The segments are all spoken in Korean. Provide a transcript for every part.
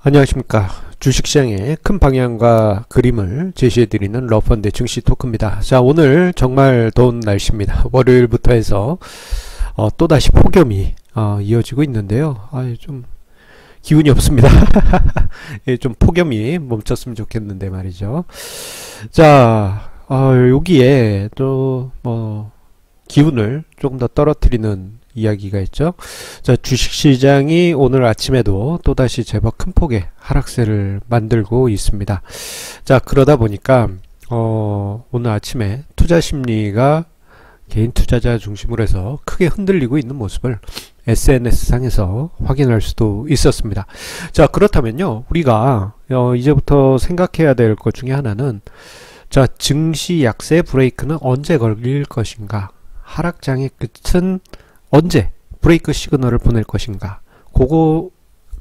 안녕하십니까. 주식시장의 큰 방향과 그림을 제시해드리는 러펀드 증시 토크입니다. 자, 오늘 정말 더운 날씨입니다. 월요일부터 해서 또다시 폭염이 이어지고 있는데요. 좀 기운이 없습니다. 예, 좀 폭염이 멈췄으면 좋겠는데 말이죠. 자, 여기에 또 기운을 조금 더 떨어뜨리는 이야기가 있죠. 자, 주식시장이 오늘 아침에도 또다시 제법 큰 폭의 하락세를 만들고 있습니다. 자, 그러다 보니까 오늘 아침에 투자 심리가 개인 투자자 중심으로 해서 크게 흔들리고 있는 모습을 SNS상에서 확인할 수도 있었습니다. 자, 그렇다면요, 우리가 이제부터 생각해야 될 것 중에 하나는, 자, 증시 약세 브레이크는 언제 걸릴 것인가, 하락장의 끝은 언제 브레이크 시그널을 보낼 것인가,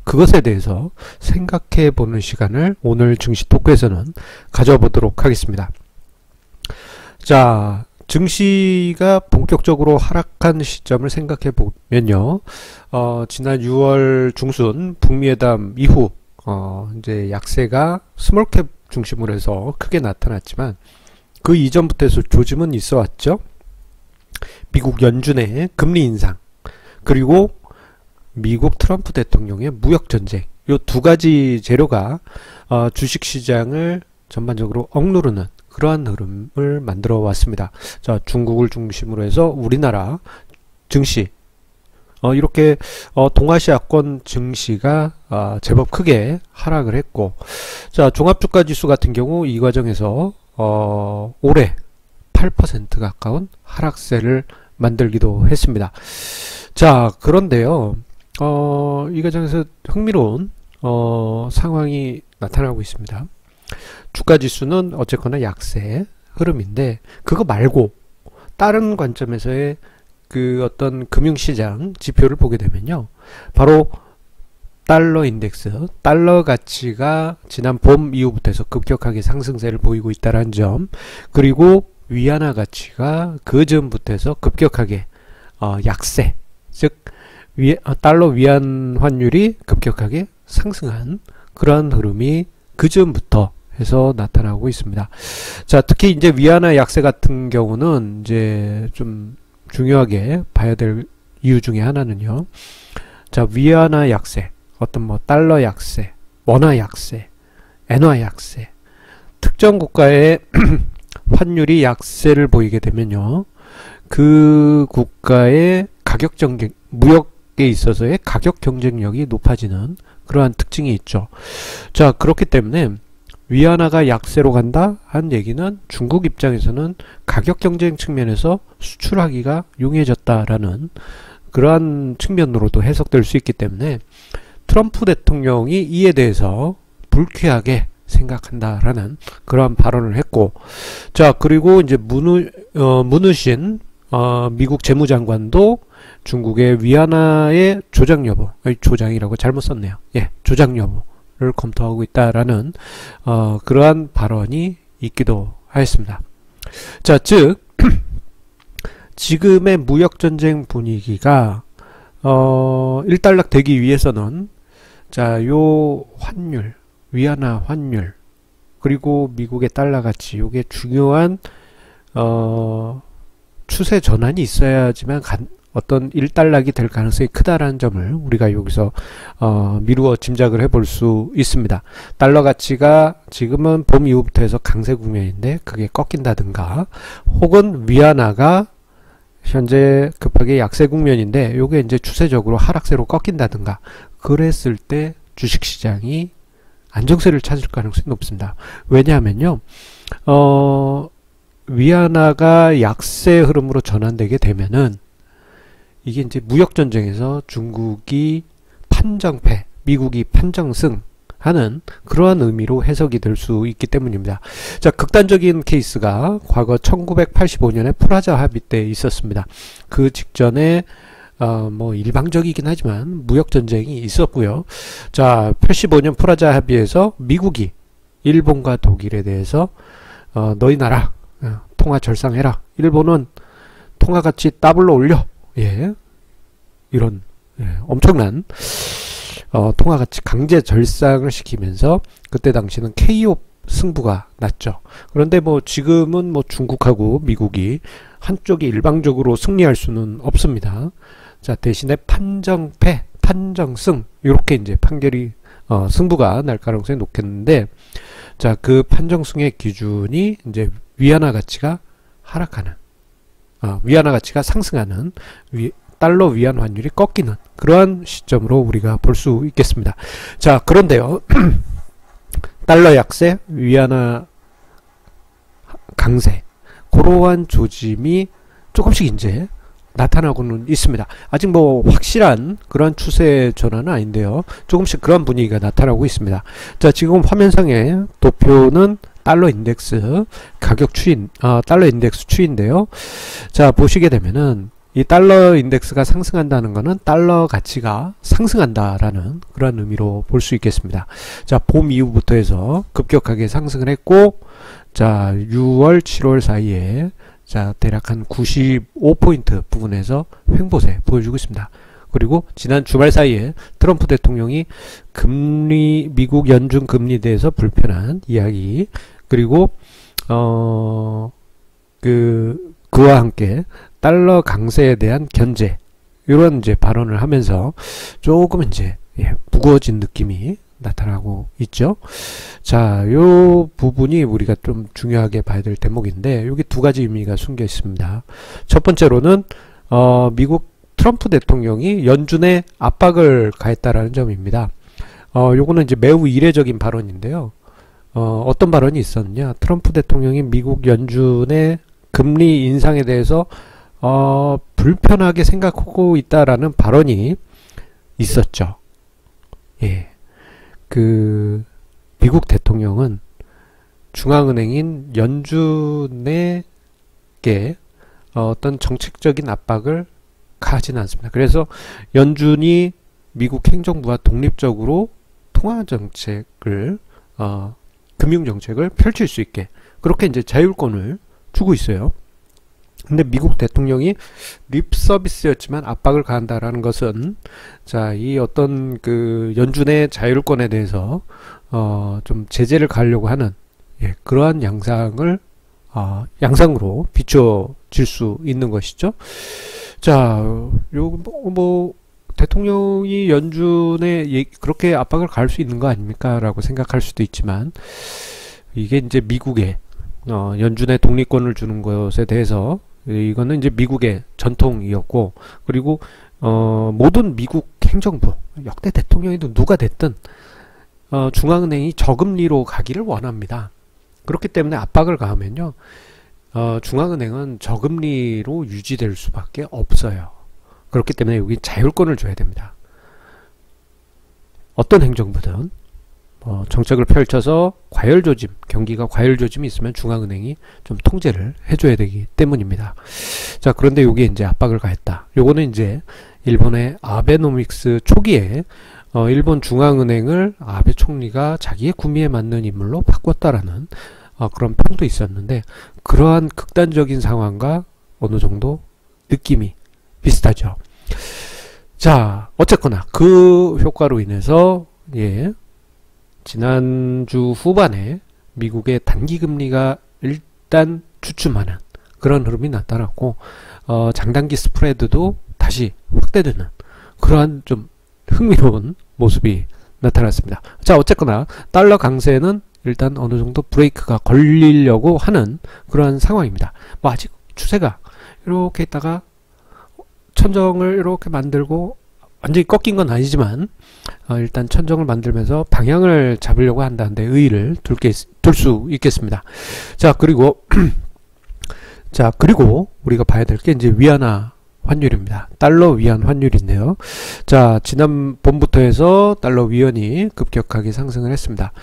그것에 대해서 생각해 보는 시간을 오늘 증시 토크에서는 가져보도록 하겠습니다. 자, 증시가 본격적으로 하락한 시점을 생각해 보면요, 지난 6월 중순 북미회담 이후 이제 약세가 스몰캡 중심으로 해서 크게 나타났지만 그 이전부터 해서 조짐은 있어 왔죠. 미국 연준의 금리 인상, 그리고 미국 트럼프 대통령의 무역전쟁, 이 두 가지 재료가 주식시장을 전반적으로 억누르는 그러한 흐름을 만들어 왔습니다. 자, 중국을 중심으로 해서 우리나라 증시, 이렇게 동아시아권 증시가 제법 크게 하락을 했고, 자, 종합주가지수 같은 경우 이 과정에서 올해 8% 가까운 하락세를 만들기도 했습니다. 자, 그런데요, 이 과정에서 흥미로운 상황이 나타나고 있습니다. 주가지수는 어쨌거나 약세 흐름인데, 그거 말고 다른 관점에서의 그 어떤 금융시장 지표를 보게 되면요, 바로 달러 인덱스, 달러 가치가 지난 봄 이후부터 해서 급격하게 상승세를 보이고 있다는 점, 그리고 위안화 가치가 그 전부터 해서 급격하게 약세, 즉 달러 위안 환율이 급격하게 상승한 그러한 흐름이 그 전부터 해서 나타나고 있습니다. 자, 특히 이제 위안화 약세 같은 경우는 이제 좀 중요하게 봐야 될 이유 중에 하나는요, 자, 위안화 약세, 어떤 달러 약세, 원화 약세, 엔화 약세, 특정 국가의 환율이 약세를 보이게 되면요, 그 국가의 가격 경쟁, 무역에 있어서의 가격 경쟁력이 높아지는 그러한 특징이 있죠. 자, 그렇기 때문에 위안화가 약세로 간다 한 얘기는 중국 입장에서는 가격 경쟁 측면에서 수출하기가 용이해졌다라는 그러한 측면으로도 해석될 수 있기 때문에 트럼프 대통령이 이에 대해서 불쾌하게 생각한다라는 그러한 발언을 했고, 자, 그리고 이제 문우신 미국 재무장관도 중국의 위안화의 조작 여부, 조장이라고 잘못 썼네요. 예, 조작 여부를 검토하고 있다라는 그러한 발언이 있기도 하였습니다. 자, 즉 지금의 무역전쟁 분위기가 일단락 되기 위해서는, 자, 요 환율, 위안화 환율, 그리고 미국의 달러 가치, 요게 중요한 추세 전환이 있어야지만 어떤 일단락이 될 가능성이 크다라는 점을 우리가 여기서 미루어 짐작을 해볼 수 있습니다. 달러 가치가 지금은 봄 이후부터 해서 강세 국면인데 그게 꺾인다든가, 혹은 위안화가 현재 급하게 약세 국면인데 요게 이제 추세적으로 하락세로 꺾인다든가, 그랬을 때 주식시장이 안정세를 찾을 가능성이 높습니다. 왜냐하면요, 위안화가 약세 흐름으로 전환되게 되면은 이게 이제 무역전쟁에서 중국이 판정패, 미국이 판정승 하는 그러한 의미로 해석이 될 수 있기 때문입니다. 자, 극단적인 케이스가 과거 1985년에 프라자 합의 때 있었습니다. 그 직전에 일방적이긴 하지만 무역전쟁이 있었고요. 자, 85년 프라자 합의에서 미국이 일본과 독일에 대해서 너희 나라 통화 절상해라, 일본은 통화가치 더블로 올려, 예, 이런 엄청난 통화 가치 강제 절상을 시키면서 그때 당시는 KO 승부가 났죠. 그런데 뭐 지금은 뭐 중국하고 미국이 한쪽이 일방적으로 승리할 수는 없습니다. 자, 대신에 판정패, 판정승 이렇게 이제 판결이 승부가 날 가능성이 높겠는데, 자, 그 판정승의 기준이 이제 위안화 가치가 하락하는, 위안화 가치가 상승하는, 달러 위안 환율이 꺾이는 그러한 시점으로 우리가 볼 수 있겠습니다. 자, 그런데요. 달러 약세, 위안화 강세, 그러한 조짐이 조금씩 이제 나타나고는 있습니다. 아직 뭐 확실한 그런 추세 전환은 아닌데요. 조금씩 그런 분위기가 나타나고 있습니다. 자, 지금 화면상의 도표는 달러 인덱스 가격 추인, 달러 인덱스 추인데요. 자, 보시게 되면은 이 달러 인덱스가 상승한다는 것은 달러 가치가 상승한다라는 그런 의미로 볼 수 있겠습니다. 자, 봄 이후부터 해서 급격하게 상승을 했고, 자, 6월, 7월 사이에 자, 대략 한 95포인트 부분에서 횡보세 보여주고 있습니다. 그리고 지난 주말 사이에 트럼프 대통령이 금리, 미국 연준 금리에 대해서 불편한 이야기, 그리고 그와 함께 달러 강세에 대한 견제, 이런 이제 발언을 하면서 조금 이제 무거워진 느낌이 나타나고 있죠. 자, 요 부분이 우리가 좀 중요하게 봐야 될 대목인데, 여기 두 가지 의미가 숨겨 있습니다. 첫 번째로는 미국 트럼프 대통령이 연준에 압박을 가했다라는 점입니다. 요거는 이제 매우 이례적인 발언인데요. 어떤 발언이 있었느냐? 트럼프 대통령이 미국 연준의 금리 인상에 대해서 불편하게 생각하고 있다라는 발언이 있었죠. 예. 미국 대통령은 중앙은행인 연준에게 어떤 정책적인 압박을 가하지는 않습니다. 그래서 연준이 미국 행정부와 독립적으로 통화정책을, 금융정책을 펼칠 수 있게 그렇게 이제 자율권을 주고 있어요. 근데 미국 대통령이 립 서비스였지만 압박을 가한다라는 것은, 자, 이 어떤 그 연준의 자율권에 대해서 좀 제재를 가하려고 하는 그러한 양상으로 비춰질 수 있는 것이죠. 자, 요 뭐 대통령이 연준에 그렇게 압박을 가할 수 있는 거 아닙니까?라고 생각할 수도 있지만, 이게 이제 미국의 연준의 독립권을 주는 것에 대해서 이거는 이제 미국의 전통이었고, 그리고 모든 미국 행정부, 역대 대통령이든 누가 됐든 중앙은행이 저금리로 가기를 원합니다. 그렇기 때문에 압박을 가하면요, 중앙은행은 저금리로 유지될 수밖에 없어요. 그렇기 때문에 여기 자율권을 줘야 됩니다. 어떤 행정부든 정책을 펼쳐서 과열조짐, 경기가 과열조짐이 있으면 중앙은행이 좀 통제를 해줘야 되기 때문입니다. 자, 그런데 여기에 이제 압박을 가했다. 요거는 이제 일본의 아베노믹스 초기에 일본 중앙은행을 아베 총리가 자기의 구미에 맞는 인물로 바꿨다라는 그런 평도 있었는데, 그러한 극단적인 상황과 어느 정도 느낌이 비슷하죠. 자, 어쨌거나 그 효과로 인해서 지난주 후반에 미국의 단기금리가 일단 주춤하는 그런 흐름이 나타났고, 장단기 스프레드도 다시 확대되는 그러한 좀 흥미로운 모습이 나타났습니다. 자, 어쨌거나 달러 강세는 일단 어느 정도 브레이크가 걸리려고 하는 그러한 상황입니다. 뭐 아직 추세가 이렇게 있다가 천정을 이렇게 만들고 완전히 꺾인 건 아니지만, 일단 천정을 만들면서 방향을 잡으려고 한다는데 의의를 둘 수 있겠습니다. 자, 그리고 우리가 봐야 될 게 이제 위안화 환율입니다. 달러 위안 환율인데요. 자, 지난 봄부터 해서 달러 위안이 급격하게 상승을 했습니다.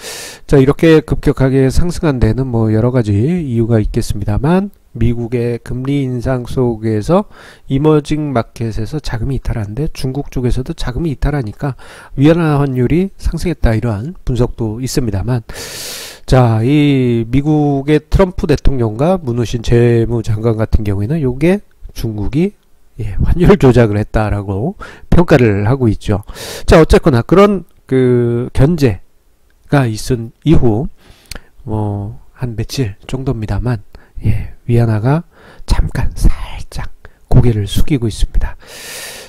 자, 이렇게 급격하게 상승한 데는 뭐 여러 가지 이유가 있겠습니다만, 미국의 금리 인상 속에서 이머징 마켓에서 자금이 이탈하는데 중국 쪽에서도 자금이 이탈하니까 위안화 환율이 상승했다, 이러한 분석도 있습니다만, 자, 이 미국의 트럼프 대통령과 문우신 재무장관 같은 경우에는 요게 중국이 환율 조작을 했다라고 평가를 하고 있죠. 자, 어쨌거나 그런 그 견제가 있은 이후 한 며칠 정도입니다만 위안화가 잠깐 살짝 고개를 숙이고 있습니다.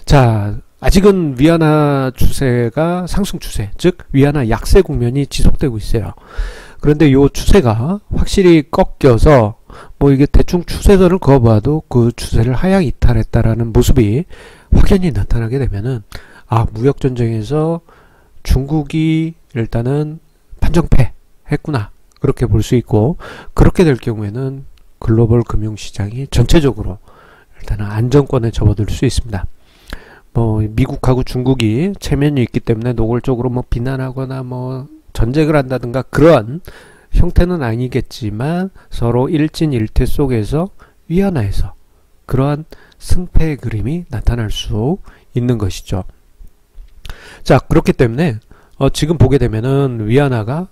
자, 아직은 위안화 추세가 상승 추세, 즉 위안화 약세 국면이 지속되고 있어요. 그런데 이 추세가 확실히 꺾여서 이게 대충 추세선을 그어봐도 그 추세를 하향 이탈했다라는 모습이 확연히 나타나게 되면은 무역전쟁에서 중국이 일단은 판정패 했구나, 그렇게 볼 수 있고, 그렇게 될 경우에는 글로벌 금융시장이 전체적으로 일단은 안정권에 접어들 수 있습니다. 미국하고 중국이 체면이 있기 때문에 노골적으로 비난하거나 전쟁을 한다든가 그러한 형태는 아니겠지만 서로 일진일퇴 속에서 위안화에서 그러한 승패의 그림이 나타날 수 있는 것이죠. 자, 그렇기 때문에 지금 보게 되면은 위안화가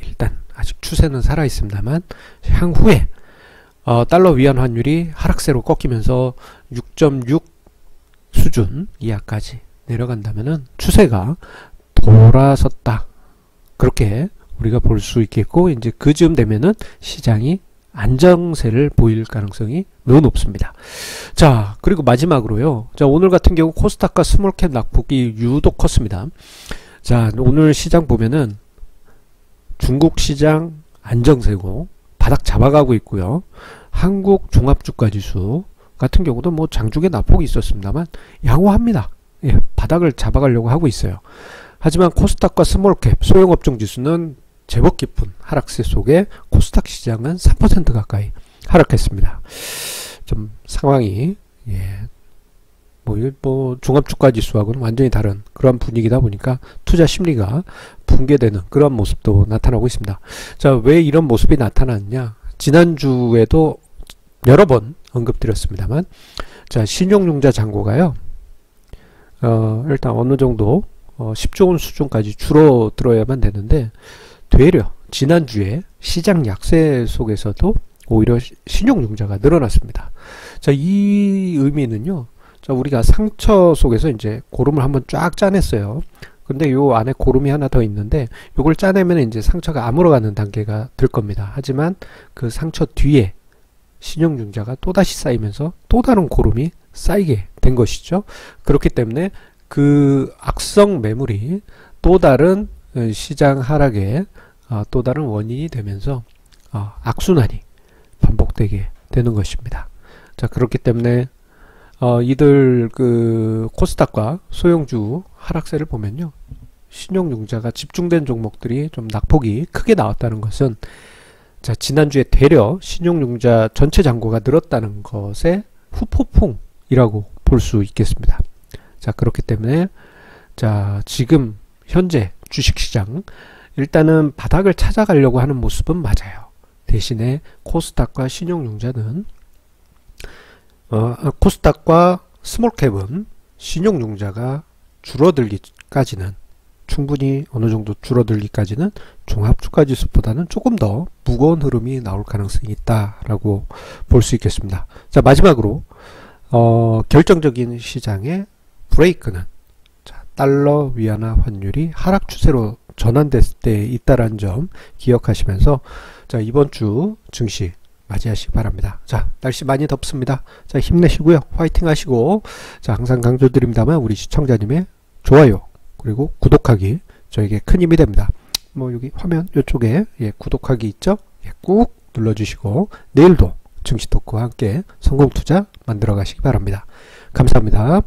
일단 아직 추세는 살아 있습니다만 향후에 달러 위안 환율이 하락세로 꺾이면서 6.6 수준 이하까지 내려간다면은 추세가 돌아섰다, 그렇게 우리가 볼 수 있겠고, 이제 그쯤 되면은 시장이 안정세를 보일 가능성이 매우 높습니다. 자, 그리고 마지막으로요. 자, 오늘 같은 경우 코스닥과 스몰캡 낙폭이 유독 컸습니다. 자, 오늘 시장 보면은 중국 시장 안정세고 바닥 잡아가고 있고요. 한국 종합주가지수 같은 경우도 장중에 낙폭이 있었습니다만 양호합니다. 바닥을 잡아가려고 하고 있어요. 하지만 코스닥과 스몰캡 소형업종 지수는 제법 깊은 하락세 속에 코스닥 시장은 3% 가까이 하락했습니다. 좀 상황이 종합주가 지수하고는 완전히 다른 그런 분위기다 보니까 투자 심리가 붕괴되는 그런 모습도 나타나고 있습니다. 자, 왜 이런 모습이 나타났냐? 지난주에도 여러 번 언급드렸습니다만, 자, 신용융자 잔고가요, 일단 어느 정도 10조 원 수준까지 줄어들어야만 되는데, 되려 지난주에 시장 약세 속에서도 오히려 신용융자가 늘어났습니다. 자, 이 의미는요, 자, 우리가 상처 속에서 이제 고름을 한번 쫙 짜냈어요. 근데 요 안에 고름이 하나 더 있는데, 요걸 짜내면 이제 상처가 아물어가는 단계가 될 겁니다. 하지만 그 상처 뒤에 신용융자가 또다시 쌓이면서 또 다른 고름이 쌓이게 된 것이죠. 그렇기 때문에 그 악성 매물이 또 다른 시장 하락의 또 다른 원인이 되면서 악순환이 반복되게 되는 것입니다. 자, 그렇기 때문에 이들 그 코스닥과 소형주 하락세를 보면요, 신용융자가 집중된 종목들이 좀 낙폭이 크게 나왔다는 것은, 자, 지난주에 되려 신용융자 전체 잔고가 늘었다는 것의 후폭풍이라고 볼 수 있겠습니다. 자, 그렇기 때문에 자, 지금 현재 주식시장 일단은 바닥을 찾아가려고 하는 모습은 맞아요. 대신에 코스닥과 신용융자는 코스닥과 스몰캡은 신용융자가 줄어들기까지는, 충분히 어느 정도 줄어들기까지는 종합주가지수보다는 조금 더 무거운 흐름이 나올 가능성이 있다라고 볼 수 있겠습니다. 자, 마지막으로 결정적인 시장의 브레이크는, 자, 달러 위안화 환율이 하락 추세로 전환됐을 때 있다라는 점 기억하시면서, 자, 이번 주 증시 맞이하시기 바랍니다. 자, 날씨 많이 덥습니다. 자, 힘내시고요. 화이팅 하시고, 자, 항상 강조드립니다만 우리 시청자님의 좋아요 그리고 구독하기 저에게 큰 힘이 됩니다. 여기 화면 이쪽에 구독하기 있죠? 꾹 눌러주시고 내일도 증시 토크와 함께 성공 투자 만들어 가시기 바랍니다. 감사합니다.